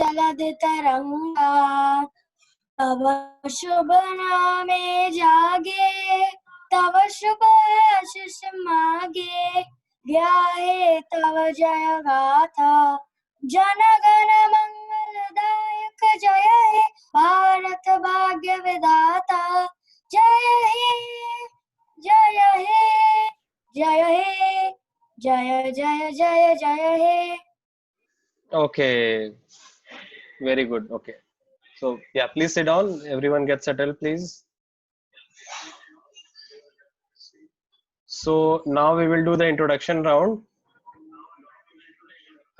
जलद तरंगा, तव शुभ नामे जागे, तव शुभ आशीष मागे, ध्याये तव जय गाथा, जन गण मंगलदायक जय हे भारत भाग्य विधाता, जय हे जय हे जय हे जय जय जय जय हे. Okay, very good. Okay, so yeah, please sit down. Everyone get settled, please. So now we will do the introduction round.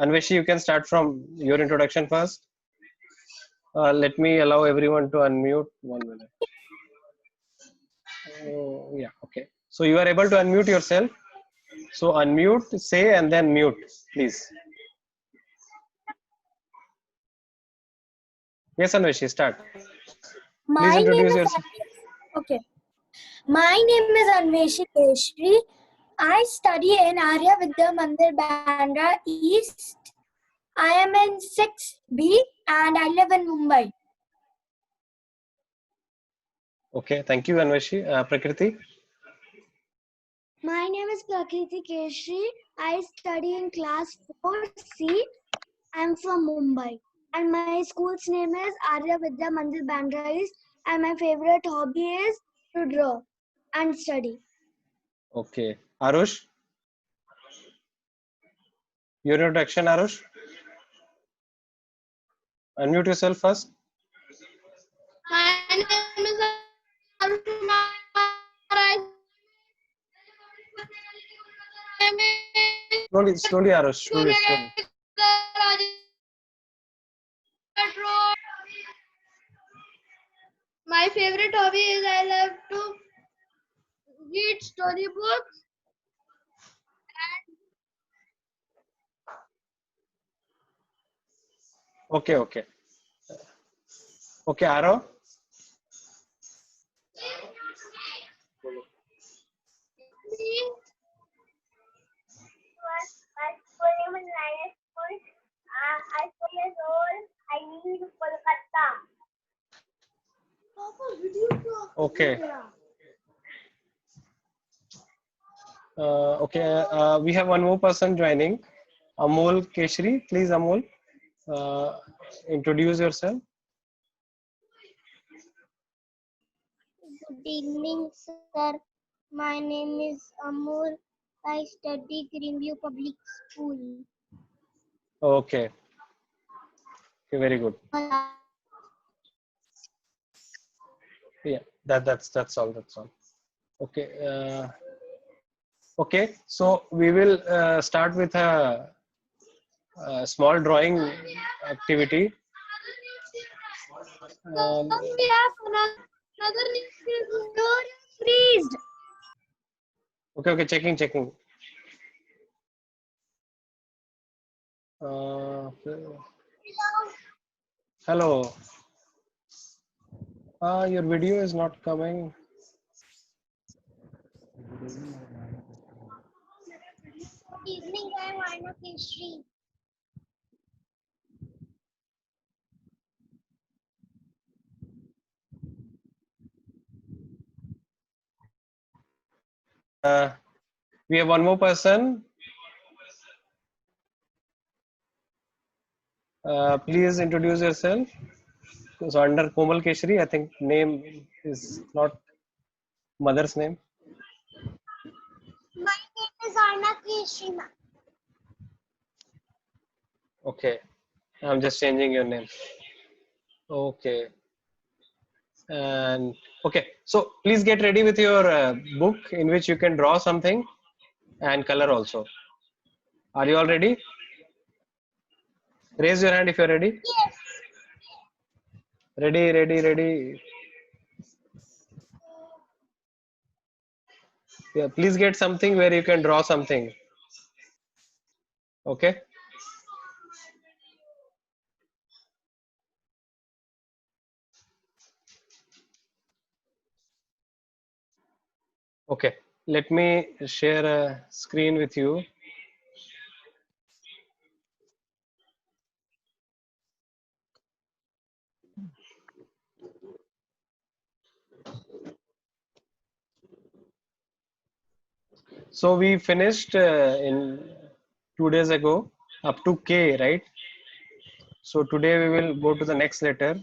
Anveshi, you can start from your introduction first. Let me allow everyone to unmute. 1 minute. Yeah, okay. So you are able to unmute yourself. So unmute, say, and then mute, please. Yes, Anveshi, start. Please introduce yourself. Okay. My name is Anveshi Keshri. I study in Arya Vidya Mandir, Bandra East. I am in 6B and I live in Mumbai. Okay, thank you, Anveshi. Prakriti. My name is Prakriti Keshri. I study in class 4C. I'm from Mumbai. And my school's name is Arya Vidya Mandir Bandra East. And my favorite hobby is to draw and study. Okay, Arush. Your introduction, Arush. Unmute yourself first. My name is Arush Kumar. Slowly, Arush. Slowly. My favorite hobby is I love to read storybooks. Okay. Okay, Aro. My school name is Lion School. I'm 4 years old. I live in Kolkata. Okay. Okay. We have one more person joining. Amol Keshri. Please, Amol, introduce yourself. Good evening, sir. My name is Amol. I study Greenview Public School. Okay. Okay, very good. Yeah, that's all. That's all. Okay. Okay. So we will start with a small drawing activity. We have another freezed. Okay. Checking. Hello. Your video is not coming. Good evening, I am Arna Keshri. We have one more person. Please introduce yourself. So under Komal Keshri, I think name is not mother's name. My name is Arna Keshri. Okay, I'm just changing your name. Okay. And okay, so please get ready with your book in which you can draw something and color also. Are you all ready? Raise your hand if you're ready. Yes. Ready. Yeah, please get something where you can draw something. Okay. Okay, let me share a screen with you. So we finished in 2 days ago up to K, right? So today we will go to the next letter.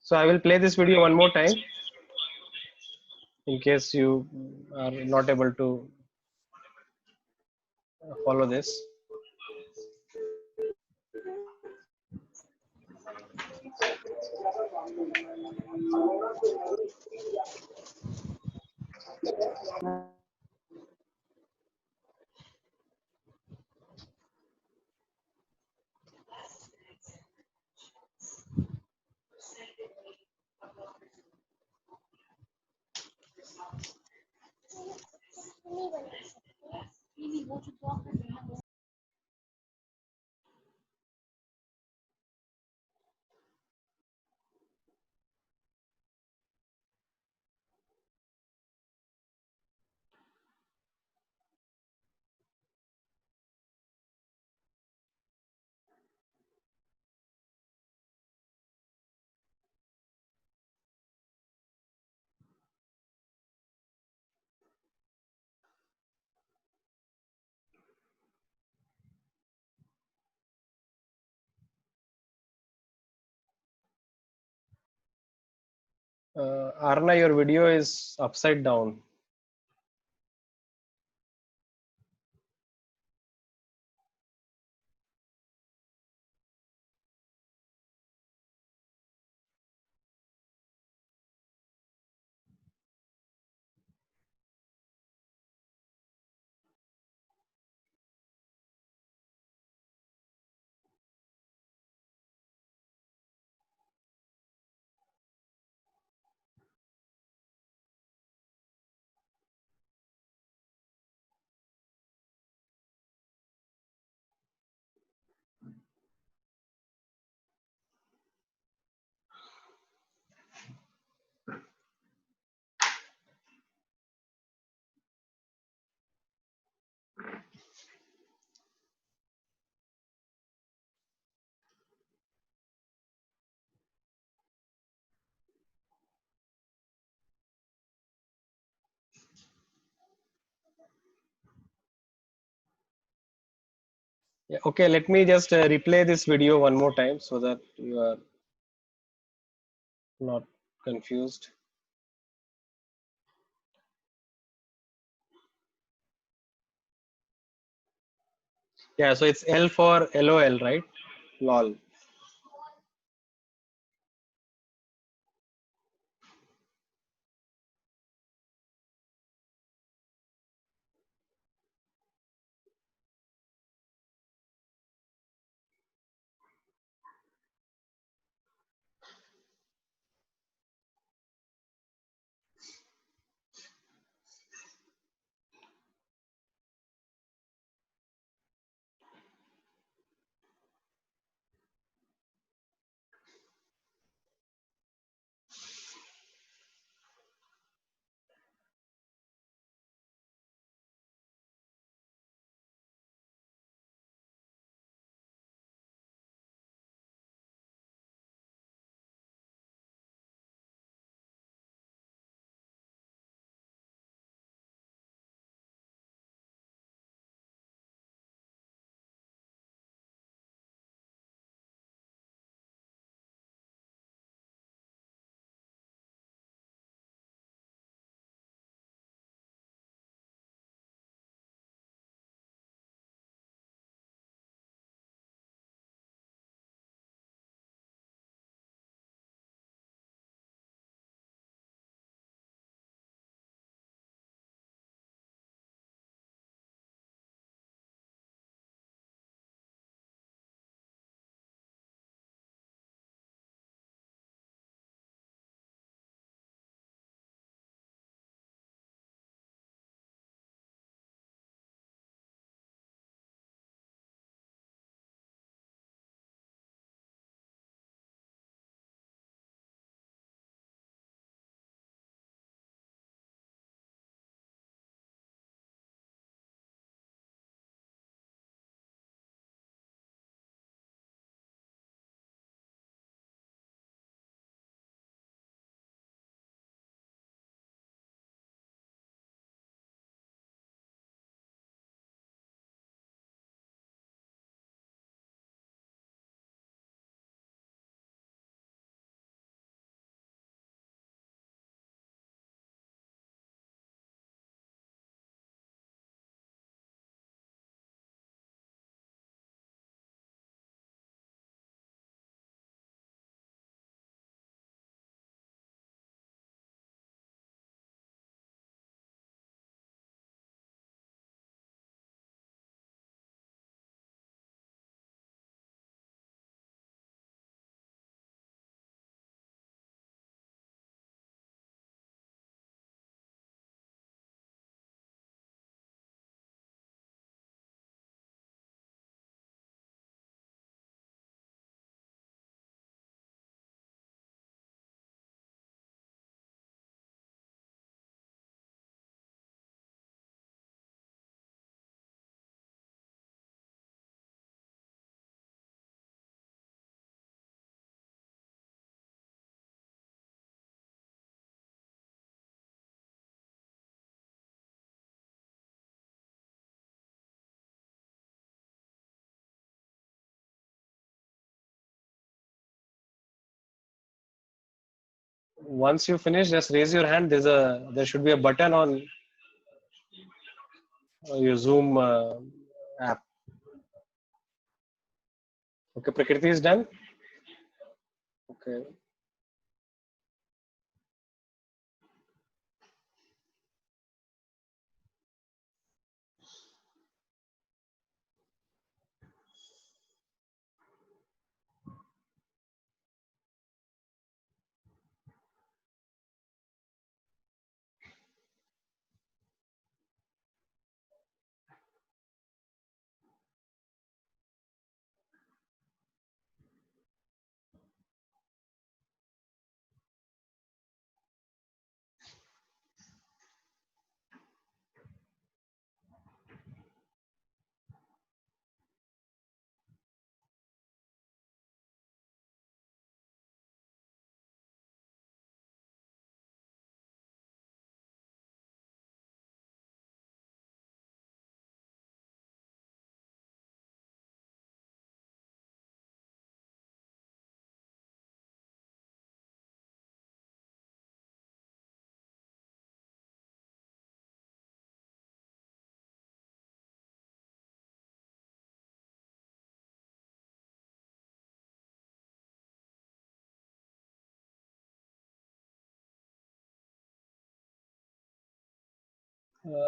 So I will play this video one more time in case you are not able to follow this. Arna, your video is upside down. Yeah, okay, let me just replay this video one more time so that you are not confused. Yeah, so it's L for LOL, right? LOL. Once you finish, just raise your hand. There should be a button on your Zoom app. Okay, Prakriti is done. Okay.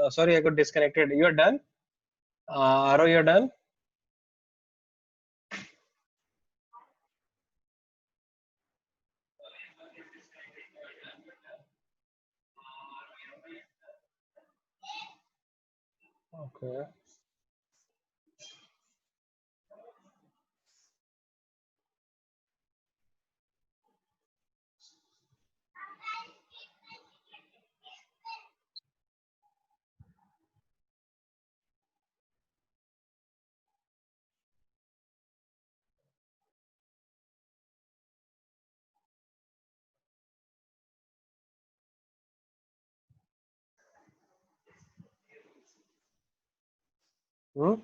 Sorry, I got disconnected. You are done? Aro, you're done? Okay. Hmm?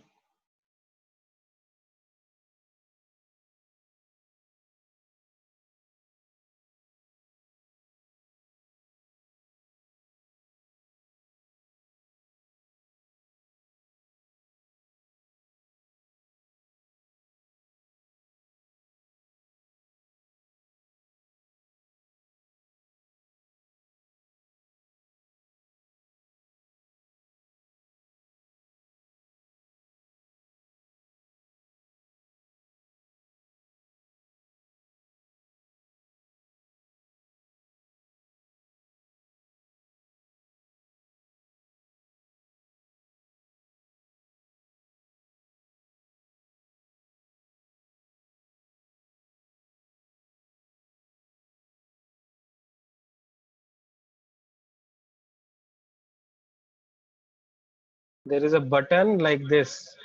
There is a button like this.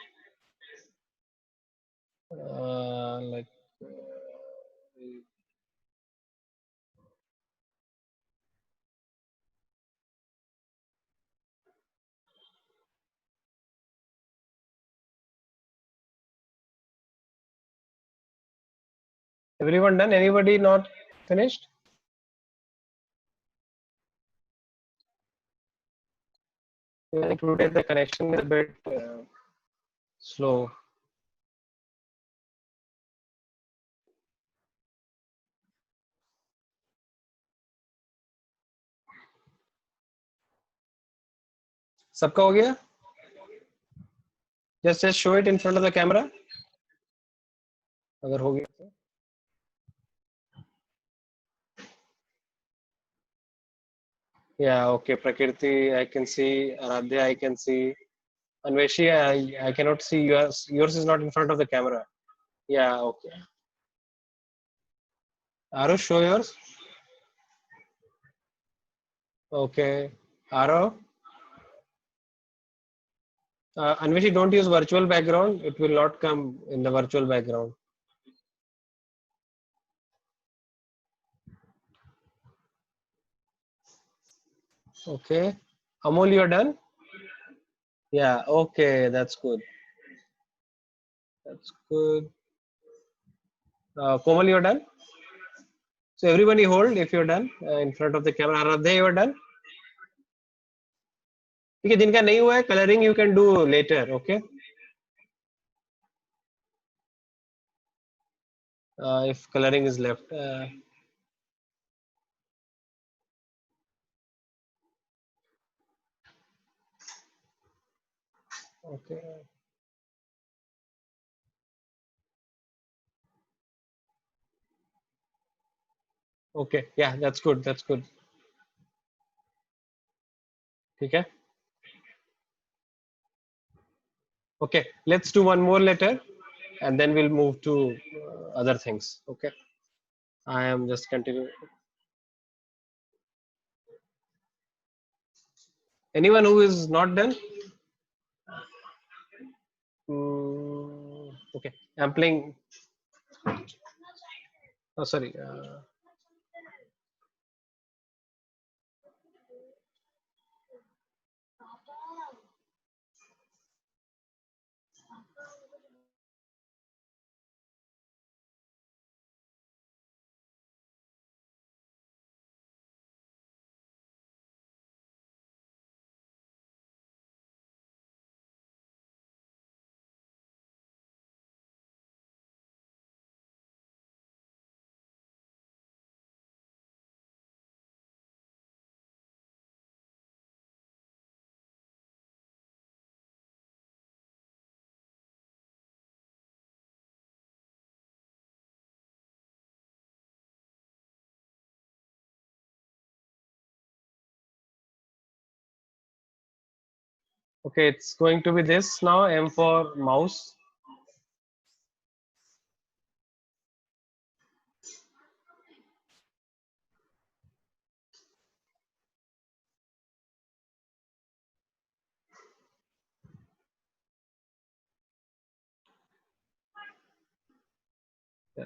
Like everyone done? Anybody not finished? I think today the connection is a bit slow. सबका हो गया? Just show it in front of the camera. अगर हो गया तो. Yeah, okay. Prakriti, I can see. Aradhya, I can see. Anveshi, I cannot see yours. Yours is not in front of the camera. Yeah, okay. Arush, show yours. Okay. Aro. Anveshi, don't use virtual background. It will not come in the virtual background. Okay. Amol, you're done? Yeah, okay. That's good. That's good. Komal, you're done? So everybody hold if you're done in front of the camera. Aradhya, you're done. ठीक है, जिनका नहीं हुआ है coloring you can do later. Okay. If coloring is left. Okay. Okay. Yeah, that's good. That's good. ठीक है. Okay. Let's do one more letter, and then we'll move to other things. Okay. I am just continuing. Anyone who is not done? Okay. I'm playing. Oh, sorry. Okay, it's going to be this now. M for mouse. Yeah.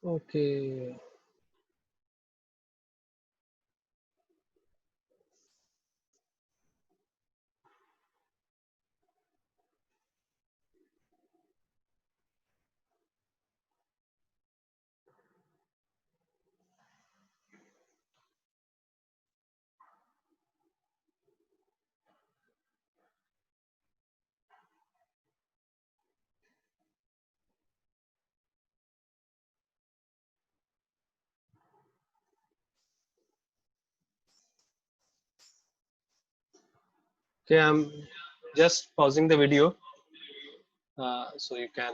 Okay. Okay, I'm just pausing the video so you can.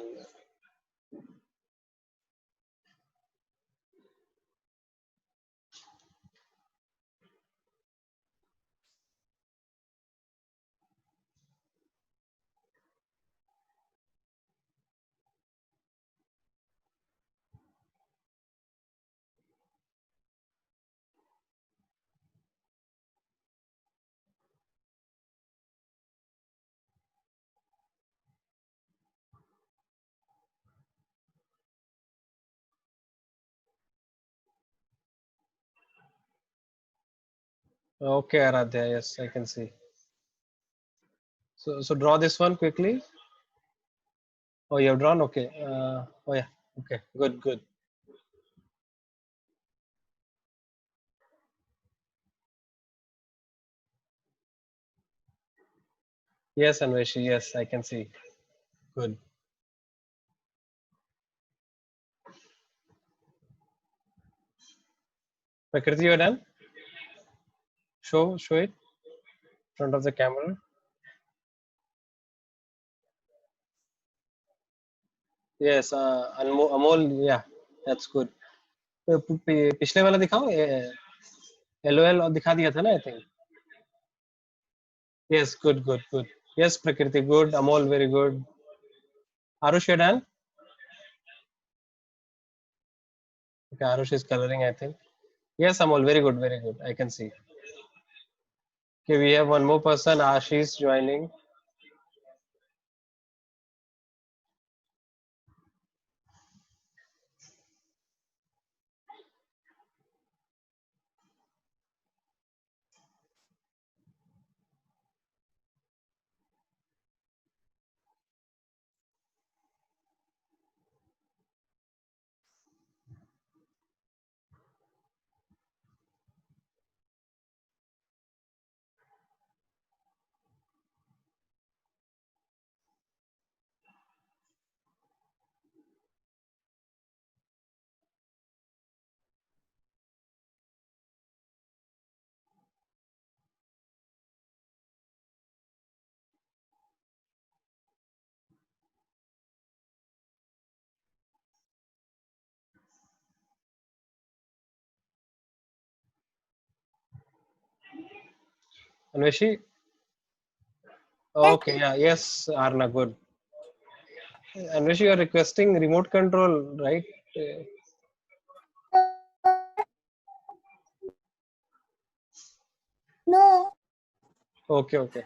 Okay, Aradhya, yes, I can see. So draw this one quickly. Oh, you have drawn? Okay. Oh, yeah. Okay, good, good. Yes, Anveshi, yes, I can see. Good. Prakriti, you're done? Show it in front of the camera. Yes, Amol, yeah, that's good. पिछले वाला दिखाओ LOL और दिखा दिया था ना, I think. Yes, good, good, good. Yes, Prakriti, good. Amol, very good. Arush, you're done? Okay, Arush is coloring, I think. Yes, Amol, very good, very good. I can see. Okay, we have one more person, Ashish, joining. Anveshi? Okay, yeah, yes, Arna, good. Anveshi, you are requesting remote control, right? No, Okay, okay.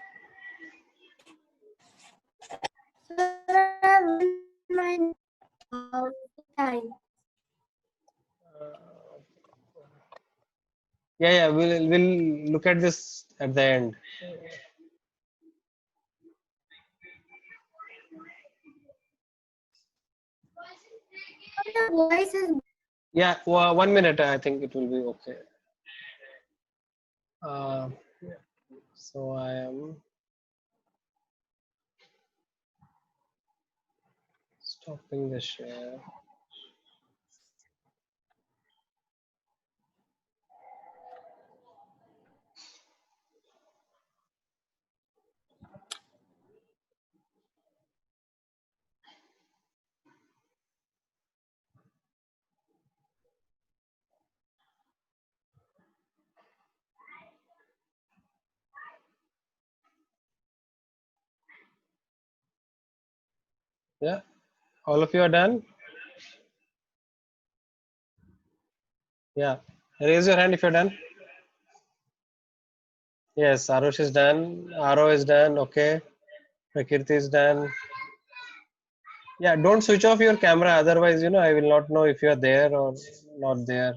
sir, I will my time. Yeah, we'll look at this at the end. Your voice is Yeah, 1 minute. I think it will be okay. Yeah. So I am stopping the share. Yeah, all of you are done. Yeah, raise your hand if you're done. Yes, Arush is done. Aro is done. Okay, Prakriti is done. Yeah, don't switch off your camera, otherwise, I will not know if you are there or not there.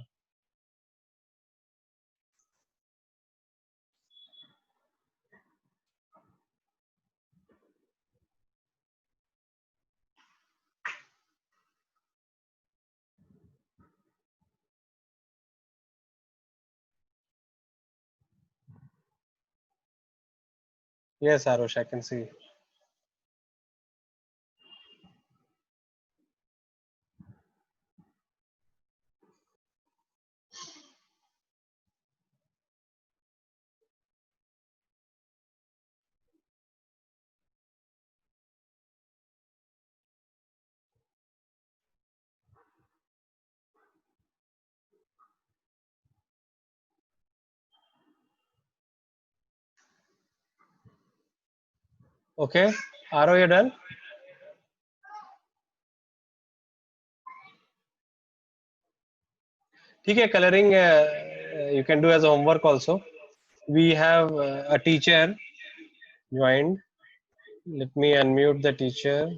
Yes, Arush, I can see. Okay, Aro, you done? Okay, coloring you can do as a homework also. We have a teacher joined. Let me unmute the teacher.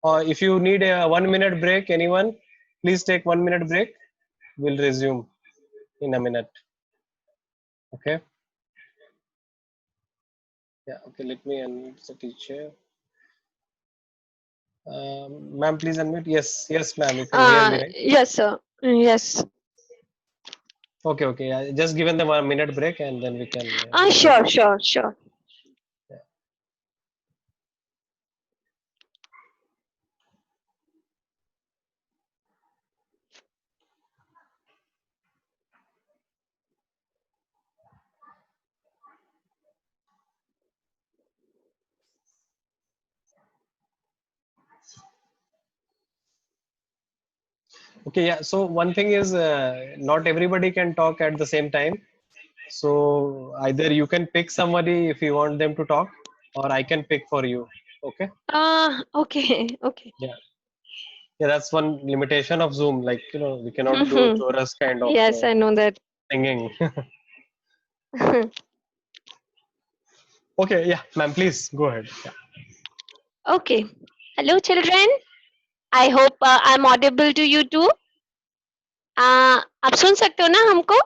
Or if you need a 1 minute break, anyone, please take 1 minute break. We'll resume in a minute. Okay. Yeah. Okay. Let me unmute the teacher. Ma'am, please unmute. Yes. Yes, ma'am. You can hear me, right? Yes, sir. Yes. Okay. Okay. Just given them 1 minute break, and then we can resume. Sure, sure, sure. Okay. Yeah. So one thing is, not everybody can talk at the same time. So either you can pick somebody if you want them to talk, or I can pick for you. Okay. Okay, okay. Yeah. Yeah. That's one limitation of Zoom. Like, we cannot do chorus kind of Yes, I know that. singing. Okay. Yeah. Ma'am, please go ahead. Yeah. Okay. Hello, children. I hope I'm audible to you too. आप सुन सकते हो ना हमको?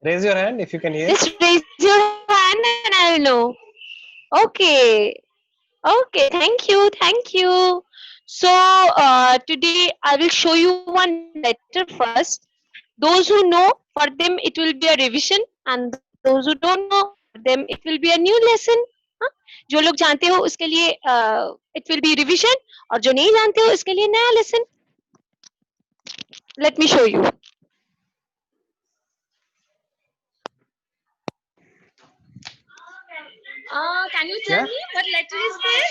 Raise your hand if you can hear. Just raise your hand and I'll know. Okay. Okay. Thank you. Thank you. So today I will show you one letter first. Those who know, for them it will be a revision, and those who don't know, for them it will be a new lesson. हाँ? जो लोग जानते हो उसके लिए it will be revision, और जो नहीं जानते हो उसके लिए नया lesson. Let me show you. Can you tell Yeah? me what letter is this?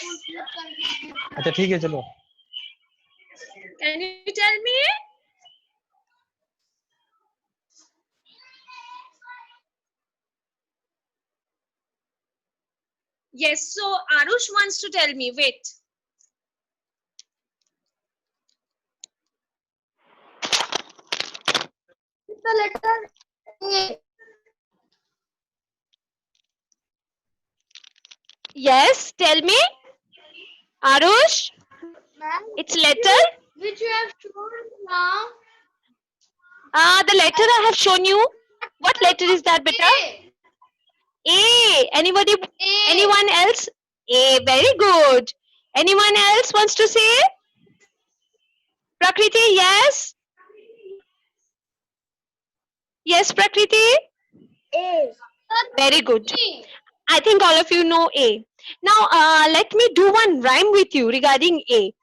अच्छा ठीक है चलो. Can you tell me? Yes, so Arush wants to tell me. Wait. The letter A. Yes, tell me. Arush, Ma'am, it's letter. which you have shown now. The letter I have shown you. What letter is that, beta? A. A. Anybody? A. Anyone else? A. Very good. Anyone else wants to say? Prakriti, yes. Yes, Prakriti. A. Very good. I think all of you know A. Now, let me do one rhyme with you regarding A.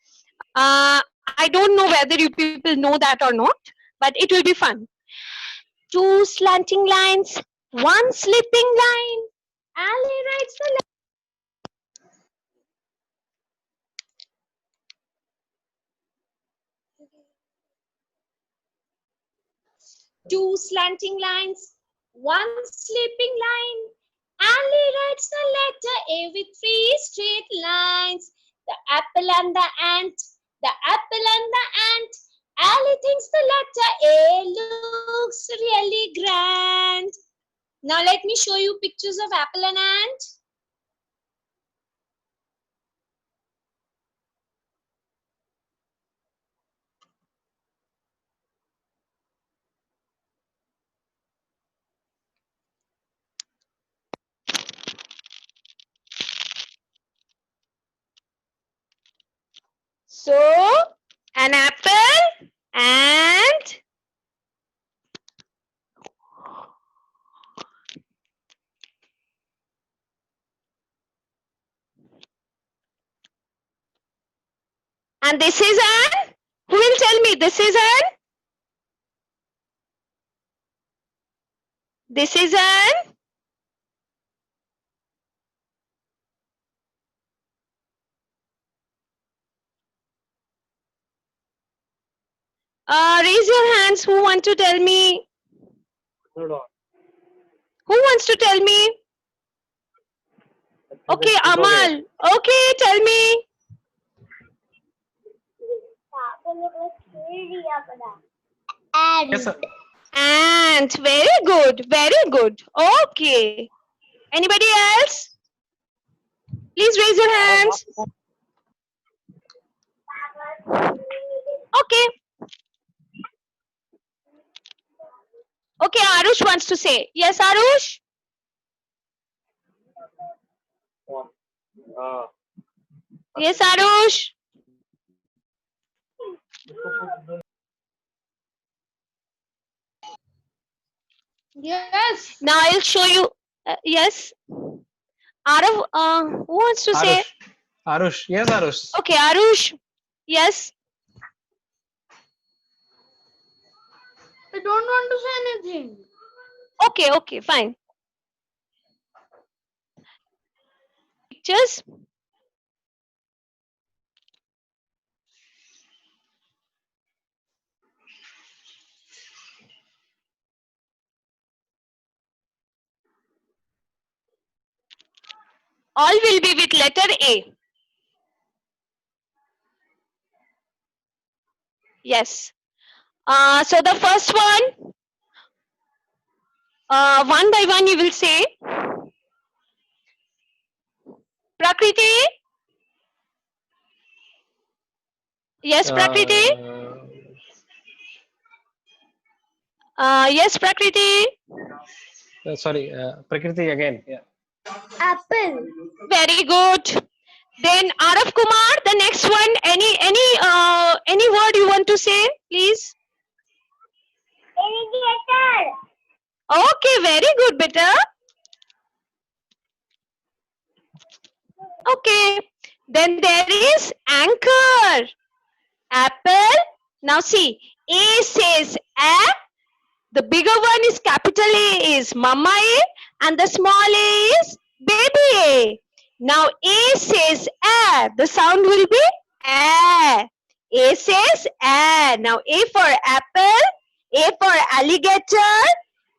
I don't know whether you people know that or not, but it will be fun. Two slanting lines, one slipping line. Ali writes the two slanting lines, one slipping line. Ali writes the letter A with three straight lines. The apple and the ant, the apple and the ant. Ali thinks the letter A looks really grand. Now let me show you pictures of apple and ant. So, an apple and this is an, who will tell me this is an, this is an, raise your hands who want to tell me. Hold on. Who wants to tell me? Okay, It's okay. Amal. Okay, tell me. Yes, sir. Ant. Very good. Very good. Okay. Anybody else? Please raise your hands. Okay. Okay, Arush wants to say. Yes, Arush? Yes, Arush? Yes. Now I'll show you. Yes. Arav, who wants to say? Arush. Arush. Yes, Arush. Okay, Arush. Yes. I don't want to say anything. Okay, okay, fine. Pictures. All will be with letter A. Yes. So the first one, one by one you will say. Prakriti. Yes, Prakriti. Yes, Prakriti. Sorry, Prakriti again. Yeah. Apple. Very good. Then Arav Kumar, the next one. Any word you want to say, please? Alligator. Okay, very good, beta. Okay. Then there is anchor. Apple. Now see, A says A. The bigger one is capital A is Mama A and the small A is baby A. Now A says A. The sound will be A. A says A. Now A for apple, A for alligator,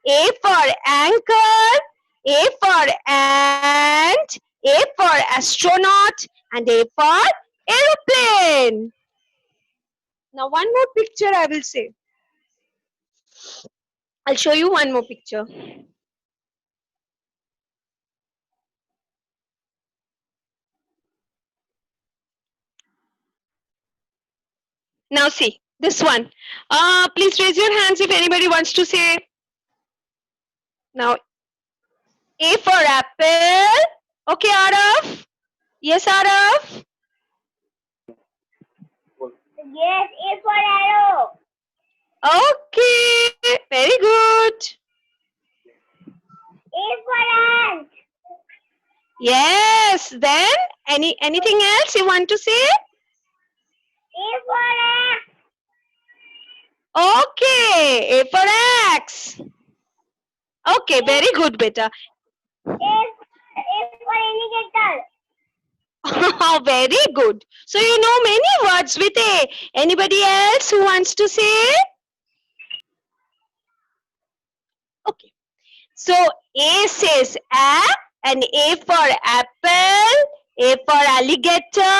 A for anchor, A for ant, A for astronaut, and A for aeroplane. Now one more picture I will say. I'll show you one more picture. Now see, this one. Please raise your hands if anybody wants to say. Now, A for apple. Okay, Arav? Yes, Arav? Yes, A for arrow. Okay, very good. A for ant. Yes, then anything else you want to say? A for axe. Okay, A for axe. Okay, very good, beta. A for alligator. Oh, very good. So you know many words with A. Anybody else who wants to say? Okay. So A says A and A for apple, A for alligator,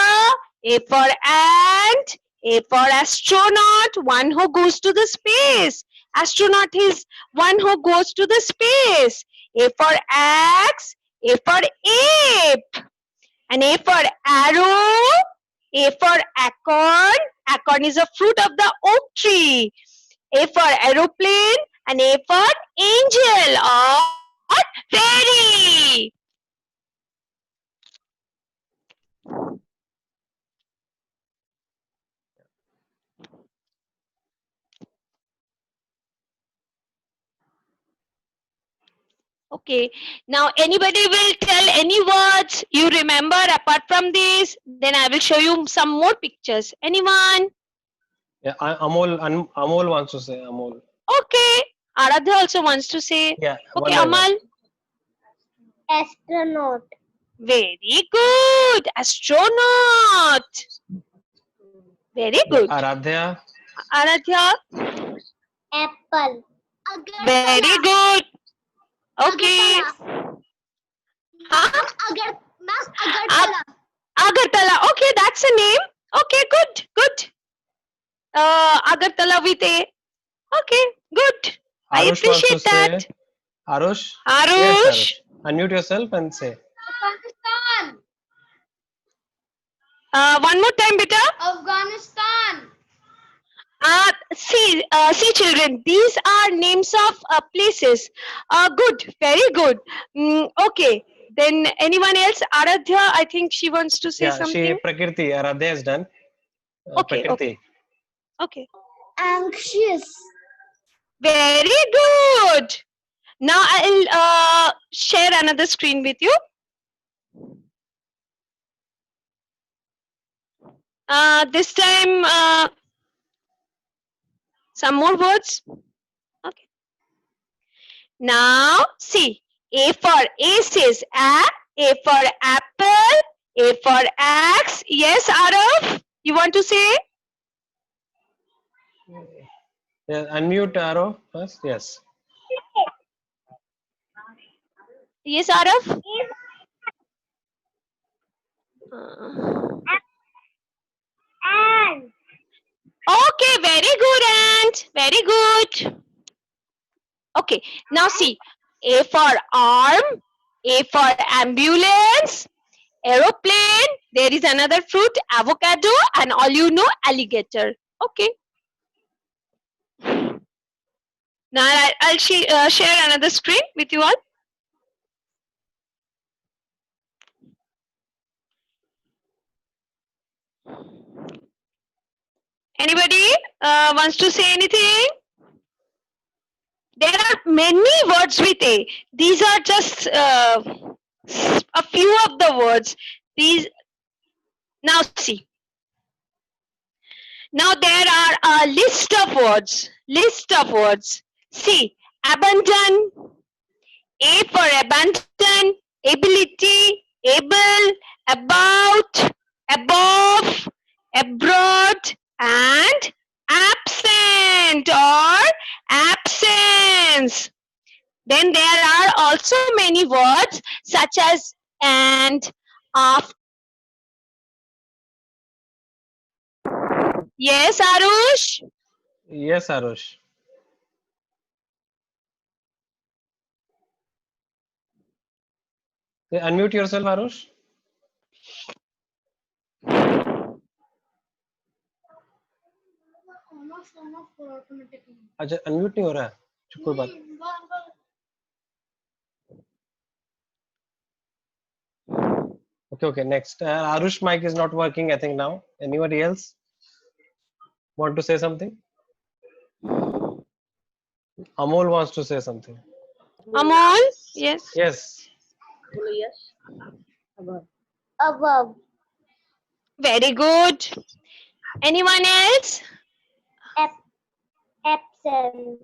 A for ant, A for astronaut, one who goes to the space. Astronaut is one who goes to the space. A for axe, A for ape. And A for arrow, A for acorn. Acorn is a fruit of the oak tree. A for aeroplane and A for angel or fairy. Okay. Now anybody will tell any words you remember apart from this. Then I will show you some more pictures. Anyone? Yeah, Amol wants to say Amol. Okay. Aradhya also wants to say. Yeah, Okay, one by one. Amal. Astronaut. Very good. Astronaut. Very Yeah, good. Aradhya. Aradhya. Apple. Very good. Okay. Huh? Agartala. Okay, that's a name. Okay, good, good. Agartala with A. Okay, good. I Arush wants to appreciate that. say. Arush? Yes, Arush. Arush. Unmute yourself and say. Afghanistan. One more time, beta. Afghanistan. See, children, these are names of places. Good, very good. Okay, then anyone else? Aradhya, I think she wants to say Yeah, something. Prakriti. Aradhya is done. Okay, Prakriti. okay. Anxious. Very good. Now I'll share another screen with you. This time, some more words. Okay. Now, see. A for ace is A for apple, A for axe. Yes, Arav? You want to say? Yeah, unmute Aro first. Yes. Yes, Arav? Uh, And Okay, very good, Ant. Very good. Okay, now see. A for arm, A for ambulance, aeroplane, there is another fruit, avocado, and all you know, alligator. Okay. Now I'll share another screen with you all. Anybody wants to say anything? There are many words with A. These are just a few of the words. These now see. Now there are a list of words. List of words. See, abandon. A for abandon. Ability. Able. About. Above. Abroad. And absent or absence. Then there are also many words such as and, after. Yes, Arush? Yes, Arush. Unmute yourself, Arush. अच्छा unmute नहीं हो रहा है कोई बात okay next Arush mic is not working I think now anybody else want to say something Amol wants to say something Amol? Yes. yes above. Very good. Anyone else? Absent.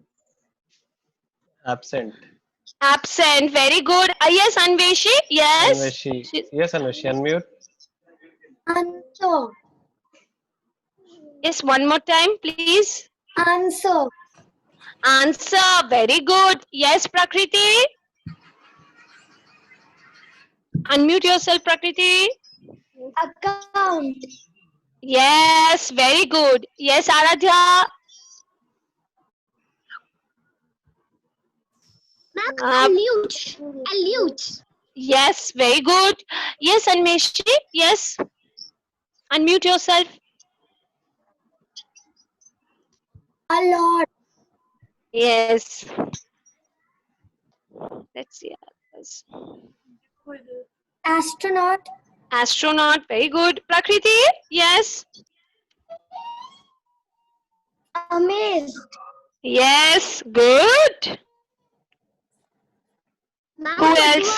absent Absent. Very good. Yes, Anveshi? Yes. Anveshi yes Anveshi unmute Answer. Yes, one more time, please. Answer. Answer. Very good. Yes, Prakriti? Unmute yourself, Prakriti. Account. Yes, very good. Yes, Aradhya? Alute. Yes, very good. Yes, Anveshi? Yes. Unmute yourself. A lot. Yes. Let's see. Others. Astronaut. Astronaut. Very good. Prakriti? Yes. Amazed. Yes. Good. Ma'am, Who else?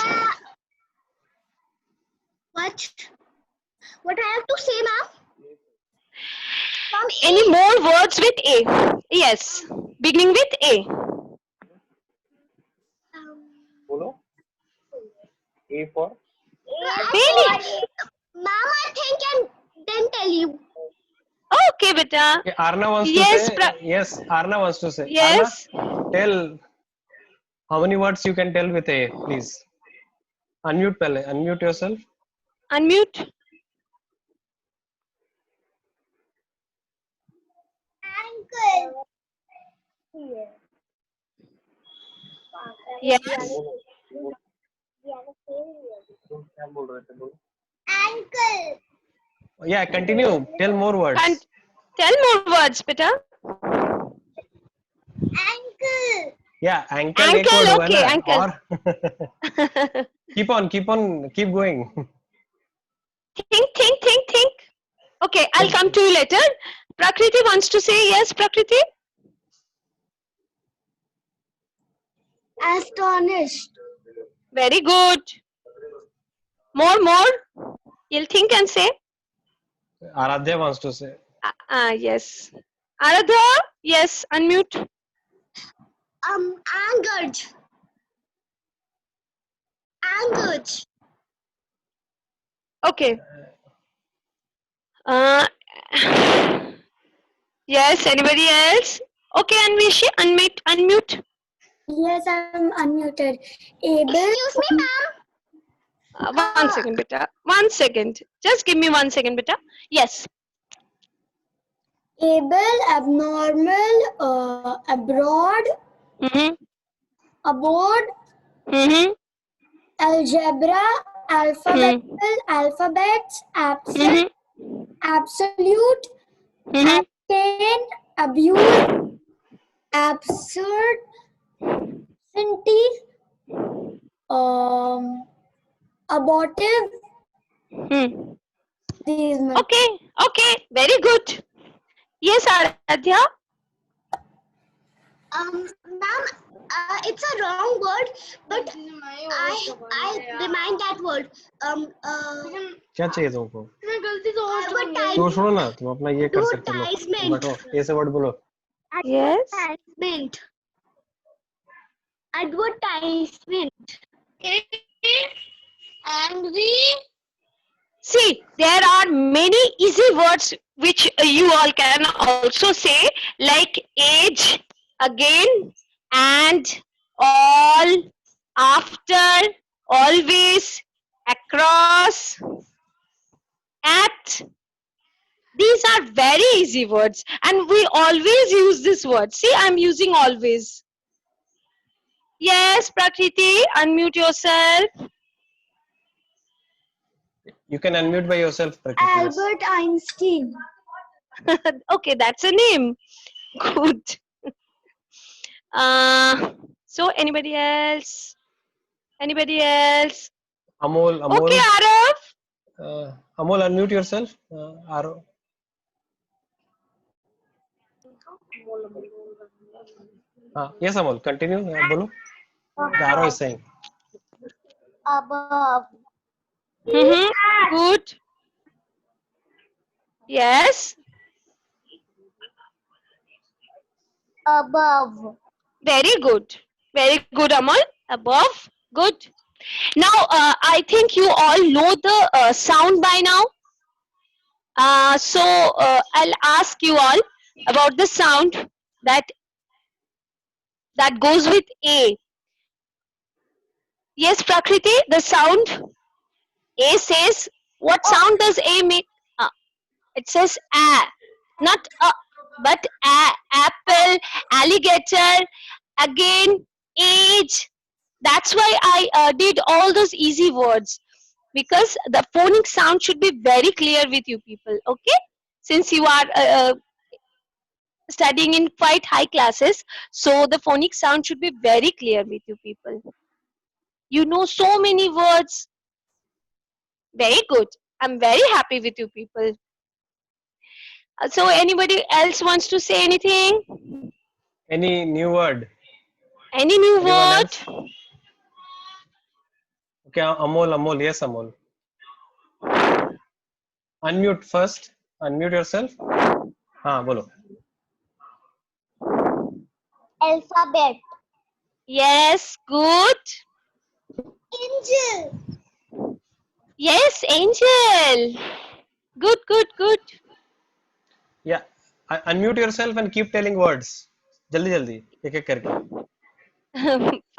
What I have to say, ma'am? Ma'am, Any more words with A? Yes, beginning with A. Bolo. A for. Really? Ma'am, I think I then tell you. Okay, beta. Okay, Arna wants Yes, to say. Yes, Arna wants to say. Yes. Arna, tell how many words you can tell with A, please. Unmute pehle. Unmute yourself. Unmute. Ankle. Yes. Ankle. Yeah, continue. Tell more words. Tell more words, beta. Ankle. Yeah, ankle. Ankle, एक word हुआ okay, ना? ankle. और keep going. Think. Okay, I'll come to you later. Prakriti wants to say yes, Prakriti. Astonished. Very good. More. You'll think and say. Aradhya wants to say. Yes. Aradha, yes, unmute. Angered. Angered. Okay. Yes, anybody else? Okay, Anvishi, unmute. Yes, I'm unmuted. Able. Excuse me, ma'am. 1 second, beta. 1 second. Just give me 1 second, beta. Yes. Able, abnormal, abroad, Mm-hmm. aboard, Mm-hmm. algebra, alphabetical, alphabets, absent, Mm-hmm. absolute, Mm-hmm. abstain, abuse, absurd, absentee, abortive. Hmm. These much. Okay. Very good. Yes, Aradhya. Ma'am, it's a wrong word, but I remind that word. क्या चाहिए तुमको? Advertisement. तो छोड़ो ना, तुम अपना ये कर सकते हो. Advertisement. बैठो, ये से वर्ड बोलो. Yes. Advertisement. Advertisement. Angry. See, there are many easy words which you all can also say, like age, again, and, all, after, always, across, at. These are very easy words, and we always use this word. See, I'm using always. Yes, Prakriti, unmute yourself. You can unmute by yourself, Prakriti. Yes. Albert Einstein. Okay, that's a name. Good. So anybody else? Amol. Okay, Arav. Amol, unmute yourself. Aro. Yes, Amol, continue. Bolo. The Aro is saying. Above. Good. Yes. Above. Very good. Very good, Amal. Above. Good. Now, I think you all know the sound by now. So I'll ask you all about the sound that goes with A. Yes, Prakriti, the sound A says, what sound does A make? It says A, not a, but A. Apple, alligator, again, age. That's why I did all those easy words, because the phonic sound should be very clear with you people, okay? Since you are studying in quite high classes, so the phonic sound should be very clear with you people. You know so many words. Very good. I'm very happy with you people. So anybody else wants to say anything? Any new word? Any new Anyone word? else? Okay, Amol, yes, Amol. Unmute first. Unmute yourself. हाँ बोलो. Alphabet. Yes, good. Angel. Yes, Angel. Good, good, good. Yeah. Unmute yourself and keep telling words. जल्दी जल्दी एक एक करके.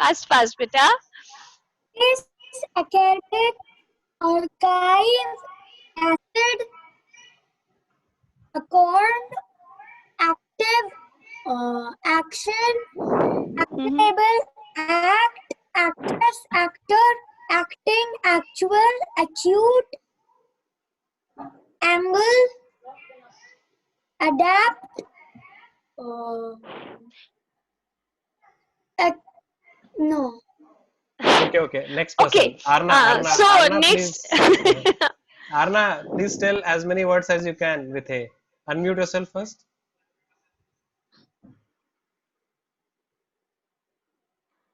Fast, fast, beta. This academic archive acid accord active action actionable act actress actor acting actual acute angle adapt no Okay. Next person. Okay. Arna, So Arna, next. please. Arna, please tell as many words as you can with A. Unmute yourself first.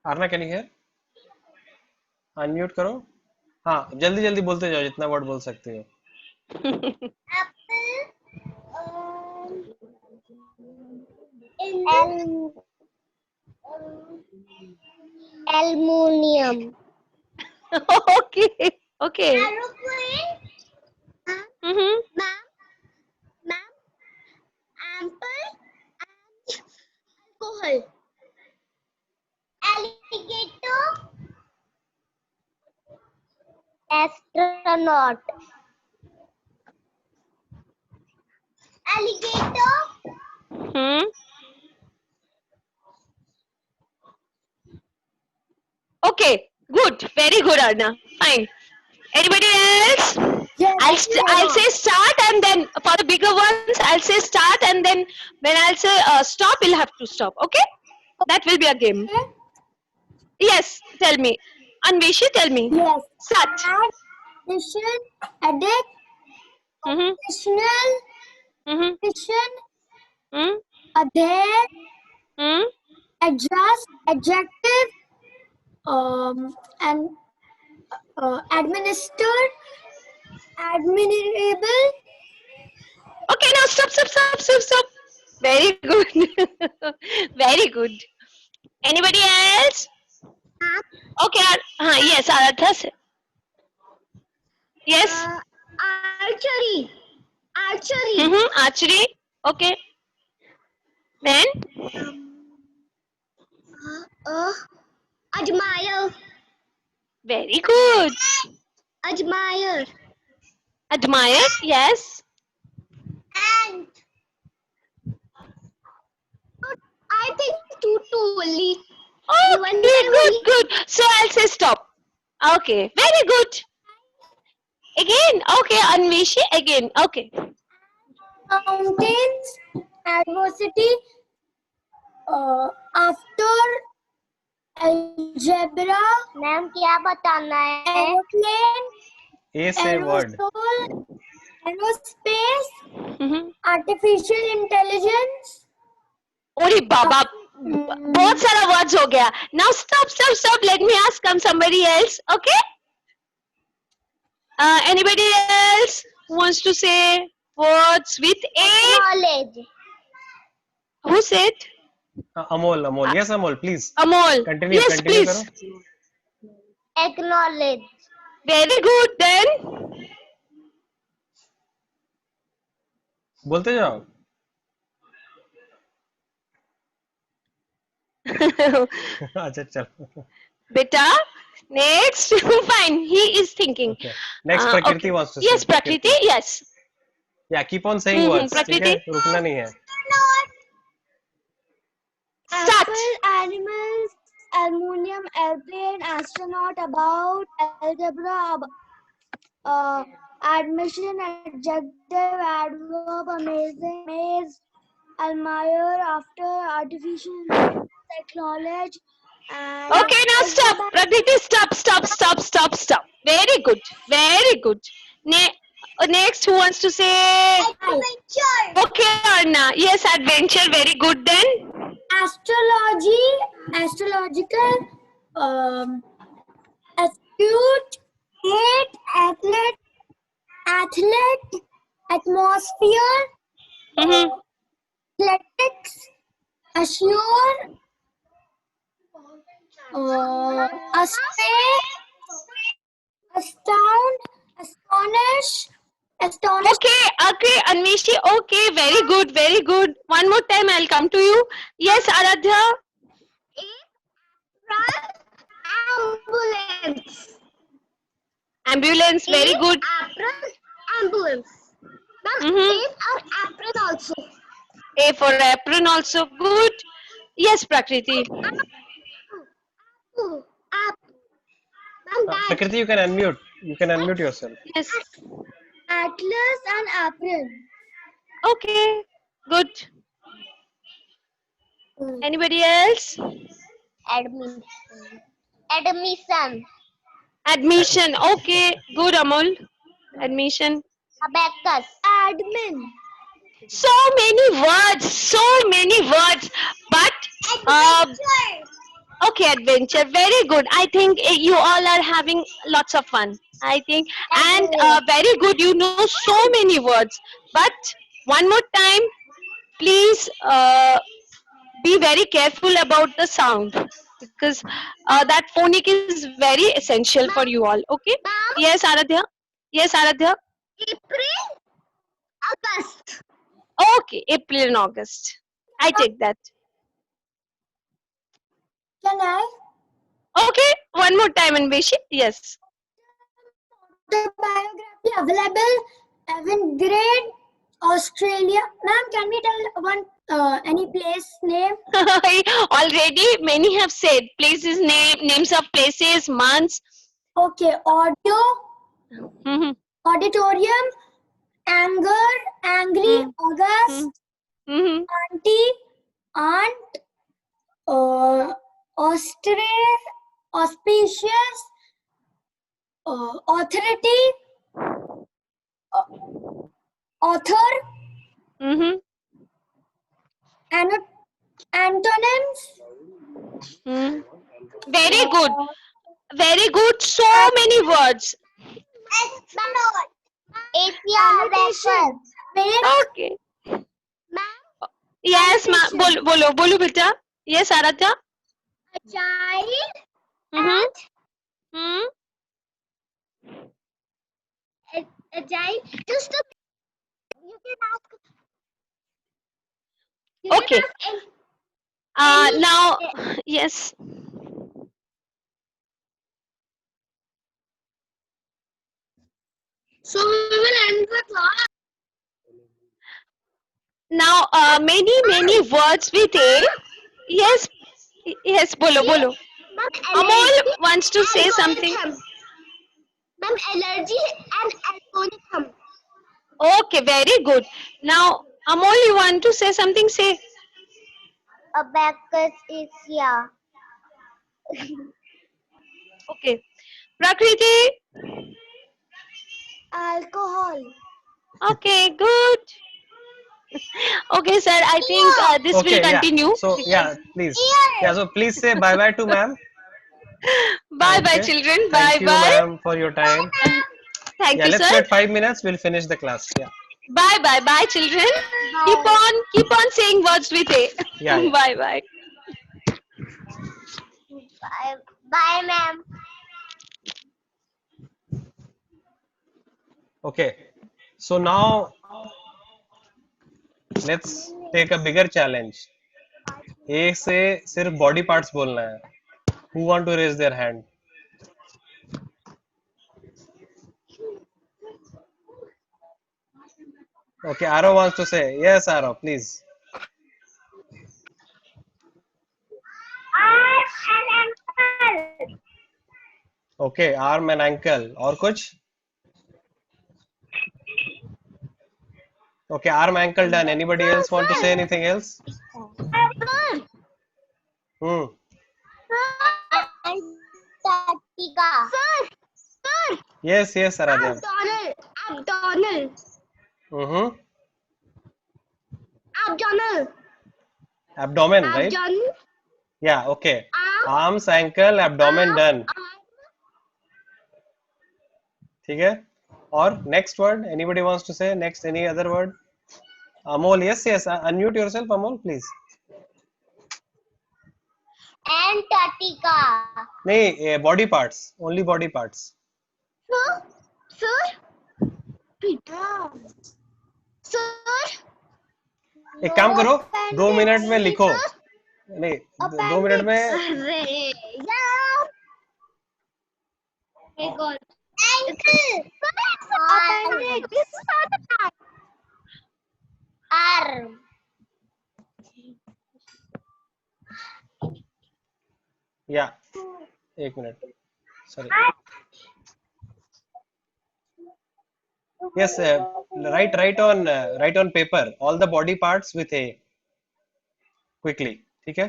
Arna, can you hear? Unmute करो. हाँ जल्दी जल्दी बोलते जाओ जितना word बोल सकते हो. Aluminium. Okay. Okay. Aeroplane. Mm-hmm. Ma'am. Ample and alcohol. Alligator. Astronaut. Alligator. Hmm. Okay. Good. Very good, Arna. Fine. Anybody else? I'll say start, and then for the bigger ones I'll say start, and then when I'll say stop, you'll have to stop. Okay? That will be a game. Yes. Tell me. Anveshi, tell me. yes Start. addition addict Mm-hmm. additional Mm-hmm. addition Mm-hmm. adhere Mm-hmm. adjust adjective and administered admirable Okay, now stop. Very good. Very good. Anybody else? Okay, yes, Aradhya. Yes. Archery. Archery. Mm-hmm. Archery. Okay. Then? Admire. Very good. Admire. Admire. Yes. And I think two only. Okay, good. So I'll say stop. Okay, very good. Again. Okay, Anveshi. Again. Okay. mountains adversity after algebra ma'am क्या बताना है aeroplane A say word. aerosol aerospace Mm-hmm. artificial intelligence अरे बाबा बहुत सारा words हो गया. Now stop. Let me ask somebody else. Okay? Anybody else wants to say words with A? knowledge Who said? Amol. Yes, Amol, please. Amol. Continue. Yes, Continue please. करो. acknowledge Very good then. बोलते जाओ. अच्छा चलो. Beta. Next. Fine. He is thinking. Okay. Next Prakriti Okay. wants to Yes, say. Prakriti. Yes. Yeah, keep on saying words. ठीक Prakriti. है? रुकना नहीं है. Start. apple animals aluminum airplane astronaut about algebra admission adjective adverb amazing maze admire after artificial acknowledge and Okay, now stop. Prakriti, stop. Very good. Next, who wants to say? adventure Okay, Arna. Yes, adventure. Very good then. astrological Acute, athlete, atmosphere, athletics, assure, astray, astound, astonish, Okay, okay, Anveshi. Okay, very good, very good. One more time, I'll come to you. Yes, Aradhya. Ambulance. Ambulance, very good. Apron, ambulance. Ma'am, Mhm. is our apron also? A for apron, also good. Yes, Prakriti. Oh, apron. Ma'am, that Prakriti, you can unmute. You can unmute yourself. Yes. atlas and apron. Okay, good. Anybody else? Admission. Admission. Admission. Okay, good, Amol. Admission. Abacus. Admin. So many words, so many words. But okay, adventure, very good. I think you all are having lots of fun. I think, and very good. You know so many words. But one more time, please be very careful about the sound because that phonic is very essential for you all. Okay? Yes, Aradhya. Yes, Aradhya. April. August. Okay, April and August. I take that. Can I? Okay, one more time, Anveshi. Yes. Autobiography available. Evan Grade, Australia. Ma'am, can we tell one any place name? Already many have said places names of places, months. Okay, audio, Mhm. auditorium, anger, angry, August, Mhm. auntie, aunt, auspicious, authority, author, Mhm. antonyms, Mhm. Very good. Very good. So many words. Annotation. Okay. Yes, ma. Bolo, bolo, bolo, beta. Yes, Aradhya. Agile Mhm. Hmm. agile. Just a, you can ask. You Okay. can ask any- Now, yes. So we will end the class. Now, many words with A. Yes. Yes, bolo, bolo. Ma'am, Amol allergy wants to say something. algorithm. Ma'am, allergy and algorithm. Okay, very good. Now, Amol, you want to say something? Say. Abacus is here. Okay. Prakriti. Alcohol. Okay, good. Okay, sir. I think this will Okay, yeah. continue. So yeah, please. Yeah, so please say bye bye to ma'am. Bye bye, Okay. children. Bye Thank you, bye. ma'am, for your time. And thank Yeah, you, let's sir. wait 5 minutes. We'll finish the class. Yeah. Bye bye, bye, children. Keep on saying words with A. Yeah, yeah. Bye bye. Bye, bye, ma'am. Okay. So now let's take a bigger challenge. A से सिर्फ body parts बोलना है. Who want to raise their hand? Okay, Aro wants to say. Yes, Aro, please. Okay, arm and ankle. और कुछ? Okay, arm, ankle done. Anybody else want to say anything else? Hmm. Antarctica. Sir, Yes, yes, Aradhya. abdominal. Mm-hmm. Abdominal. Abdomen, right? Abdominal. Yeah, okay. Arms, ankle, abdomen done. ठीक है. और next word, anybody wants to say next any other word? Amol, yes, unmute yourself, Amol, please. Antarctica. नहीं, body parts, only body parts. Sir. Sir. एक काम करो, 2 minute में लिखो. नहीं, 2 मिनट में. अरे यार. Ankle. Appendix. Arm. Yeah, 1 minute. Sorry. Yes, write on paper all the body parts with A. Quickly, ठीक है?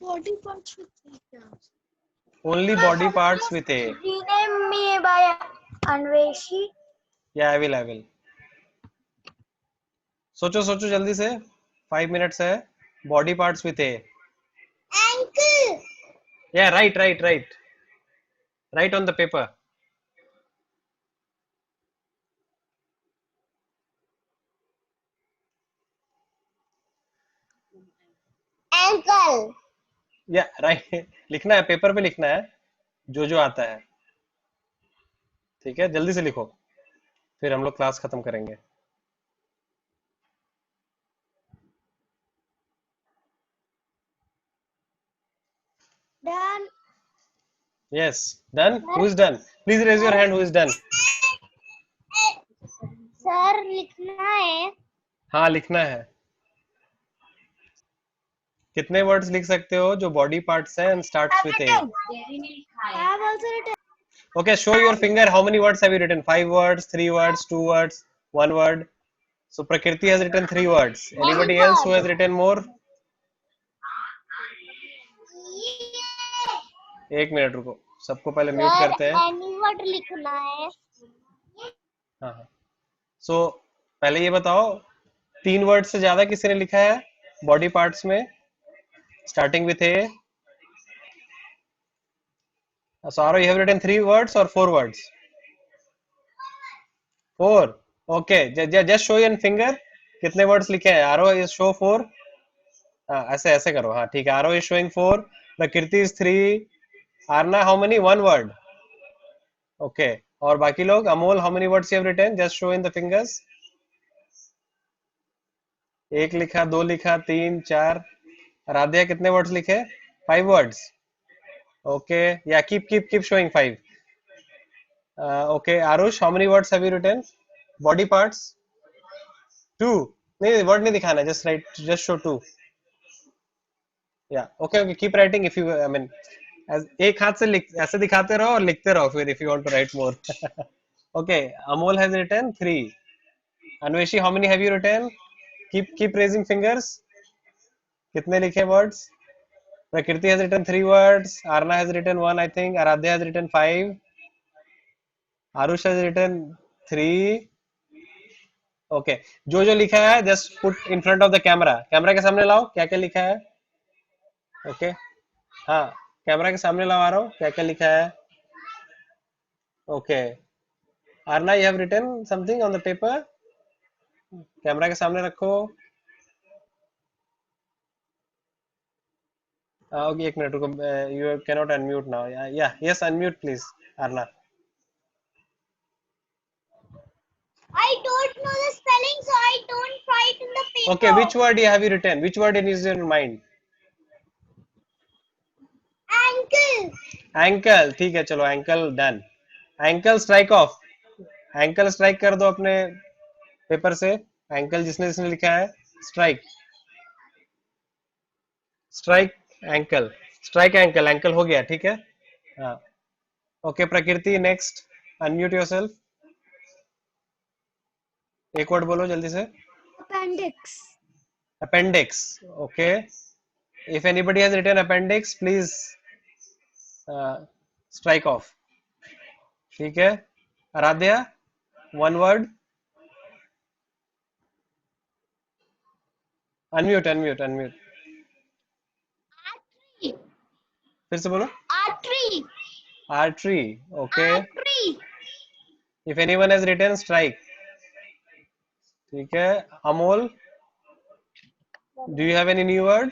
Body parts with Only body parts with A. Rename me by Anveshi. Yeah, I will. सोचो जल्दी से. 5 minutes है. Body parts with A. Ankle. Yeah, right. Write on the paper. Ankle. Yeah, right. लिखना है, paper पे लिखना है जो आता है. ठीक है, जल्दी से लिखो, फिर हम लोग क्लास खत्म करेंगे. Done. Yes, done. Who is done? Please raise your hand. Who is done? Sir लिखना है. हाँ, लिखना है. कितने वर्ड्स लिख सकते हो जो बॉडी पार्ट्स हैं and starts with A? I have also written. Okay, show your finger. How many words have you written? 5 words, 3 words, 2 words, 1 word. So Prakriti has written 3 words. Anybody else who has written more? 1 minute रुको, सबको पहले mute करते हैं. Any word लिखना है. हाँ. So पहले ये बताओ, 3 वर्ड से ज्यादा किसी ने लिखा है बॉडी पार्ट्स में starting with A? So Aro, you have written 3 words or 4 words? 4. Okay, just show your finger. कितने वर्ड्स लिखे हैं? Aro is show 4. हाँ, ऐसे करो. हाँ, ठीक है. Aro is showing 4. प्रकृति is 3. Arna, how many? 1 word. Okay. और बाकी लोग? Amol, how many words you have written? Just show in the fingers. 1 लिखा, 2 लिखा, 3, 4. राध्या कितने वर्ड्स लिखे? 5 words. Okay. Yeah, keep showing 5. Okay, Arush, how many words have you written? Body parts? 2. नहीं, word नहीं दिखाना, just show 2. Yeah, okay, keep writing if you, I mean, एक हाथ से ऐसे दिखाते रहो और लिखते रहो फिर if you want to write more. Okay, Amol has written 3. Anveshi, how many have you written? Keep raising fingers. कितने लिखे words? Prakriti has written 3 words. Arna has written 1, I think. Aradhya has written 5. Arush has written 3. Okay, जो लिखा है just put in front of the camera के सामने लाओ. क्या क्या लिखा है? ओके, हाँ, कैमरा के सामने लाओ आ रहा हूँ. क्या क्या लिखा है? Okay, Aarna, you have written something on the paper. Camera के सामने रखो. ओके, 1 मिनट रुको. You can not unmute now. या yes, unmute please, Aarna. I don't know the spelling, so I don't write in the paper. Okay, which word have you written? Which word is in your mind? Ankle. Ankle. ठीक है, चलो ankle done. Ankle strike off. Ankle strike कर दो अपने paper से. Ankle जिसने लिखा है स्ट्राइक एंकल हो गया. ठीक है. हाँ, okay. Prakriti next. Unmute yourself. एक वर्ड बोलो जल्दी से. Appendix. Okay, if anybody has written appendix please strike off. ठीक है. आराध्या, 1 वर्ड. अनम्यूट. फिर से बोलो. Artery. Artery. Okay. Artery. If anyone has written strike. ठीक है. Amol, do you have any new word?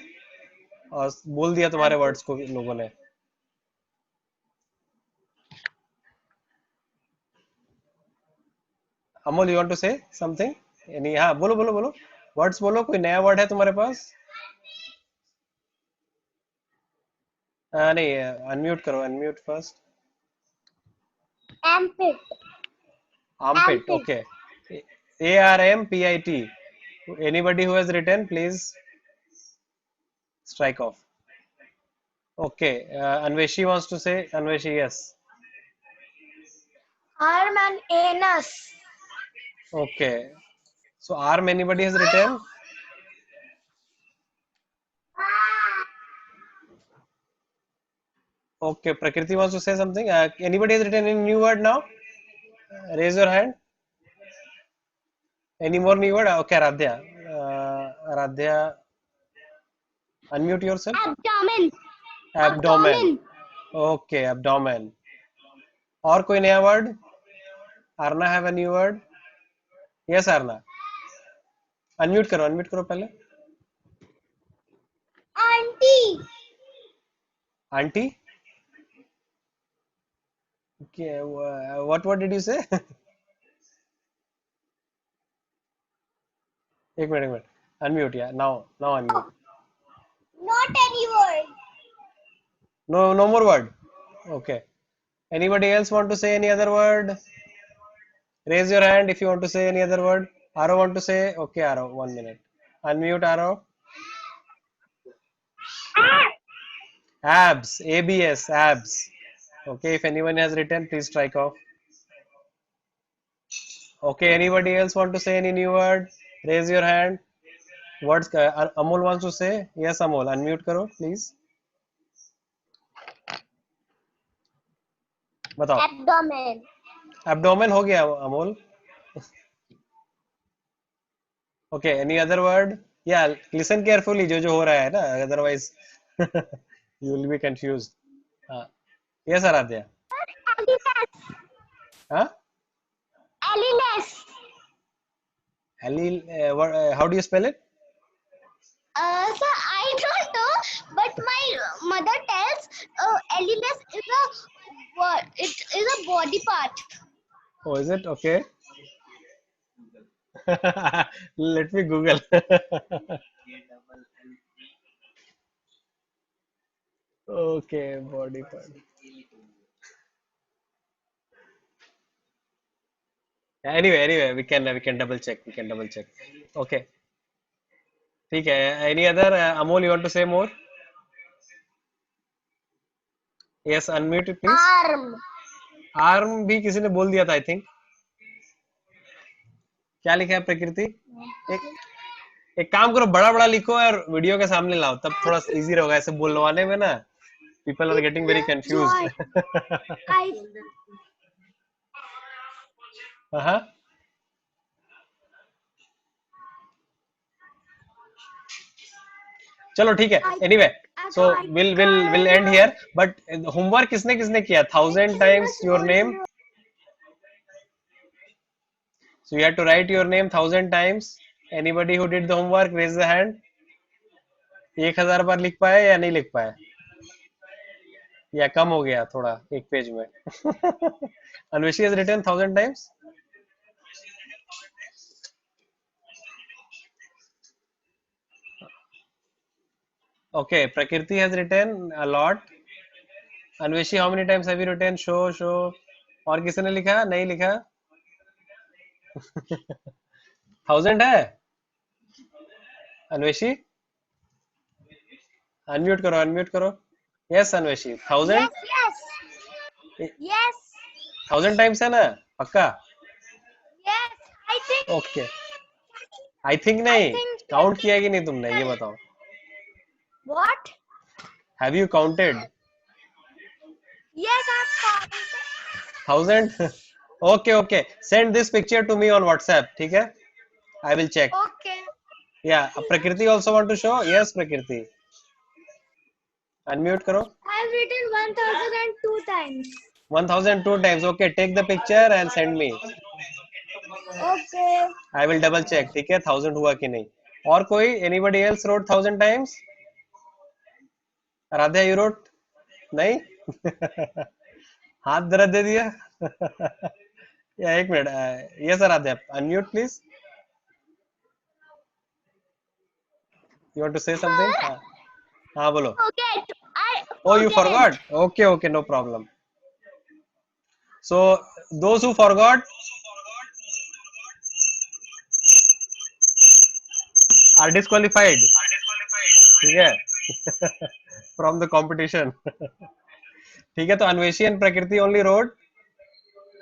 और बोल दिया तुम्हारे वर्ड्स को लोगों ने. Amol, you want to say something? Any? हाँ, बोलो बोलो बोलो. Words बोलो. कोई नया word है तुम्हारे पास? नहीं, unmute करो. Unmute first. Armpit. Armpit. Okay. ARMPIT. Anybody who has written, please strike off. Okay. Anveshi wants to say. Anveshi, yes. Arm and anus. Okay. So arm, anybody has written? Okay. Prakriti wants to say something. Anybody has written any new word now? Raise your hand. Any more new word? Okay, Aradhya. Aradhya, unmute yourself. Abdomen. Abdomen. Okay, abdomen. और कोई नया word? Arna have a new word? Yes, Arna. Unmute करो पहले. Auntie. Auntie? Okay, what word did you say? एक minute. Unmute, yeah. Now unmute. Not any word. No more word. Okay. Anybody else want to say any other word? Raise your hand if you want to say any other word. Aro want to say? Okay, Aro, 1 minute. Unmute, Aro. Abs, ABS, abs. Okay, if anyone has written, please strike off. Okay, anybody else want to say any new word? Raise your hand. Words, Amol wants to say? Yes, Amol, unmute karo, please. बताओ. Abdomen. Abdomen हो गया, Amol. Okay, any other word? Yeah, listen carefully जो हो रहा है ना, otherwise you will be confused. Yes, Aradhya. Huh? Alinas. How do you spell it? Sir, I don't know, but my mother tells Alinas is a body part. Oh, is it? Okay. Let me Google. Okay, body part. Anyway, we can double check. Okay. ठीक है. Any other? Amol, you want to say more? Yes, unmute it, please. Arm. Arm भी किसी ने बोल दिया था, I think. क्या लिखा है प्रकृति? एक काम करो, बड़ा लिखो और वीडियो के सामने लाओ, तब थोड़ा इजी रहेगा. ऐसे बोलवाने में ना people are getting very confused. चलो ठीक है. Anyway, so we'll end here. But homework किसने किया? 1000 times your name. So you have to write your name 1000 times. Anybody who did the homework, raise the hand. 1000 बार लिख पाए या नहीं लिख पाए? या कम हो गया थोड़ा एक पेज में? Anveshi has written 1000 times. Okay, Prakriti has written a lot. Anveshi, how many times have you written? Show. और किसी ने लिखा? नहीं लिखा? 1000 है? Anveshi? Unmute करो. Yes, Anveshi. 1000? Yes. 1000 times है ना? पक्का? Yes. I think. Okay. I think नहीं. Count किया कि नहीं तुमने? ये बताओ. What? Have you counted? Yes, I've counted. 1000? Okay. Send this picture to me on WhatsApp. ठीक है? I will check. Okay. Yeah. Prakriti also want to show? Yes, Prakriti. Unmute करो. I've written 1002 times. 1002 times. Okay, take the picture and send me. Okay. I will double check. ठीक है 1000 हुआ कि नहीं. और कोई anybody else wrote 1000 times? Aaradhya you wrote? नहीं? हाथ दर्द दे दिया. या एक minute. Yes Aaradhya, unmute please. You want to say something? हाँ बोलो. Forget. I Oh, you forgot. Okay, okay, no problem. So those who forgot are disqualified. ठीक है? From the competition. ठीक है, तो अन्वेषी and प्रकृति only wrote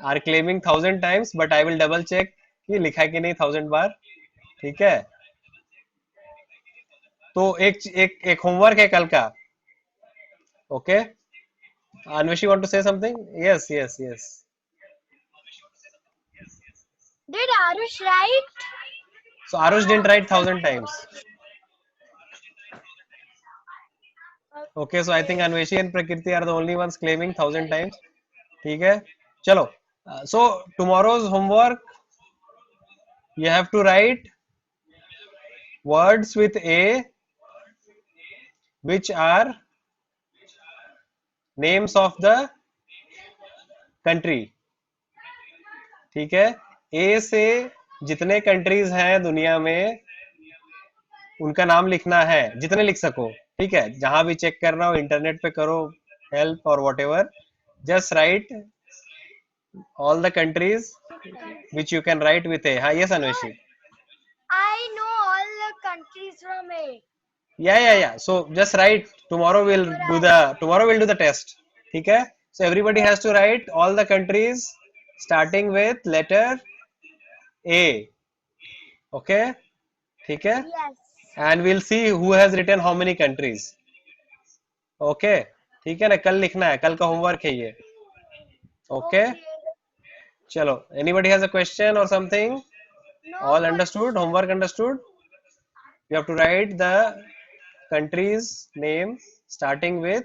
are claiming 1000 times, but I will double check कि लिखा है कि नहीं 1000 बार. ठीक है? तो एक होमवर्क है कल का. Okay? Anveshi want to say something? Yes, yes, yes. did Arush write? So Arush didn't write 1000 times. Okay, so I think Anveshi and Prakriti are the only ones claiming 1000 times. ठीक है, चलो. So tomorrow's homework, you have to write words with A, which are names of the country. ठीक है, A से जितने countries हैं दुनिया में उनका नाम लिखना है, जितने लिख सको. ठीक है, जहां भी चेक करना हो इंटरनेट पे करो, हेल्प और whatever. Just right all the countries which you can write with A. हाँ, yes Anveshi. I know all the countries from A. Yeah. So just write. Tomorrow we'll do the test. ठीक है? So everybody has to write all the countries starting with letter A. Okay? ठीक है? Yes. And we'll see who has written how many countries. Okay? ठीक है ना? कल लिखना है. कल का होमवर्क है ये. Okay? चलो. Anybody has a question or something? No. All understood? Homework understood? You have to write the country's name starting with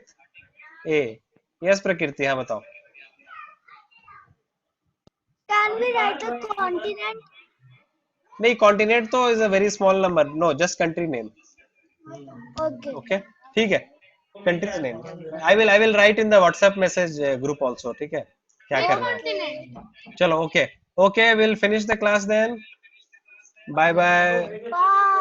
A. Yes, Prakriti, हाँ बताओ. Can we write the continent? नहीं, continent तो is a very small number. No, just country name. Okay. Okay? ठीक है. Country's name. I will write in the WhatsApp message group also. ठीक है? क्या करना है? चलो, okay. Okay, we'll finish the class then. Bye bye. Bye.